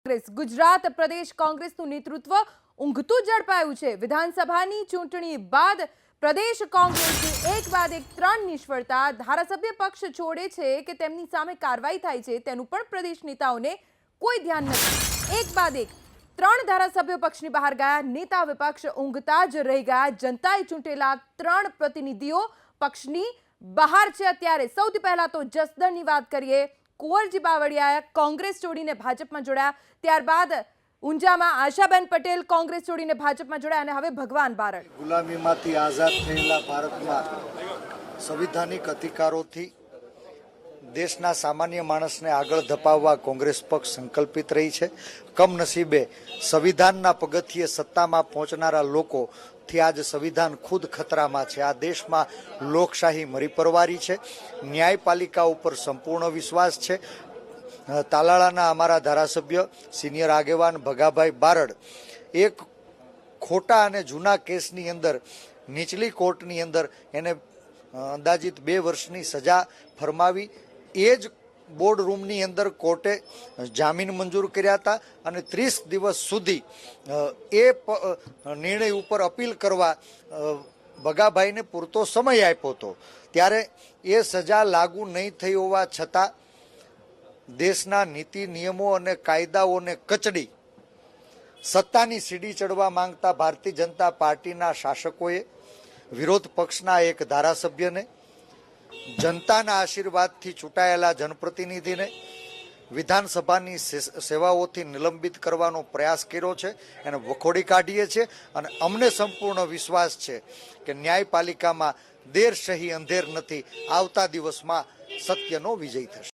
કોંગ્રેસ ગુજરાત પ્રદેશ કોંગ્રેસનું નેતૃત્વ ઊંઘતું ઝડપાયું છે। વિધાનસભાની ચૂંટણી બાદ પ્રદેશ કોંગ્રેસની એક બાદ એક ત્રણ નિષ્ફળતા, ધારાસભ્ય પક્ષ છોડે છે કે તેમની સામે કાર્યવાહી થાય છે તેનું પણ પ્રદેશ નેતાઓને કોઈ ધ્યાન નથી। એક બાદ એક ત્રણ ધારાસભ્યો પક્ષની બહાર ગયા, નેતા વિપક્ષ ઊંઘતા જ રહી ગયા। જનતાએ ચૂંટેલા ત્રણ પ્રતિનિધિઓ પક્ષની બહાર છે। અત્યારે સૌથી પહેલા તો જસદણની વાત કરીએ। કુંવરજી બાવળિયા કોંગ્રેસ છોડીને ભાજપમાં જોડાયા, ત્યારબાદ ઊંઝામાં આશાબેન પટેલ કોંગ્રેસ છોડીને ભાજપમાં જોડાયા અને હવે ભગવાન બારડ। ગુલામીમાંથી આઝાદ થયેલા ભારતમાં સંવિધાનિક અધિકારોથી દેશના સામાન્ય માણસને આગળ ધપાવવા કોંગ્રેસ પક્ષ સંકલ્પિત રહી છે। કમનસીબે સંવિધાનના પગથિયે સત્તામાં પહોંચનારા લોકોથી આજ સંવિધાન ખુદ ખતરામાં છે। આ દેશમાં લોકશાહી મરી પરવારી છે, ન્યાયપાલિકા ઉપર સંપૂર્ણ વિશ્વાસ છે। તાલાળાના અમારા ધારાસભ્ય સિનિયર આગેવાન ભગાભાઈ બારડ એક ખોટા અને જૂના કેસની અંદર નીચલી કોર્ટની અંદર એને અંદાજિત 2 વર્ષની સજા ફરમાવી। એ જ બોર્ડ રૂમની અંદર કોર્ટે જામીન મંજૂર કર્યા હતા અને 30 દિવસ સુધી એ નિર્ણય ઉપર અપીલ કરવા ભગાભાઈને પૂરતો સમય આપ્યો હતો। ત્યારે એ સજા લાગુ નહીં થઈ હોવા છતાં દેશના નીતિ નિયમો અને કાયદાઓને કચડી સત્તાની સીડી ચડવા માંગતા ભારતીય જનતા પાર્ટીના શાસકોએ વિરોધ પક્ષના એક ધારાસભ્યને, જનતાના આશીર્વાદથી ચૂંટાયેલા જનપ્રતિનિધિને વિધાનસભાની સેવાઓથી નિલંબિત કરવાનો પ્રયાસ કર્યો છે। એને વખોડી કાઢીએ છીએ અને અમને સંપૂર્ણ વિશ્વાસ છે કે ન્યાયપાલિકામાં દેર સહી અંધેર નથી, આવતા દિવસમાં સત્યનો વિજય થશે।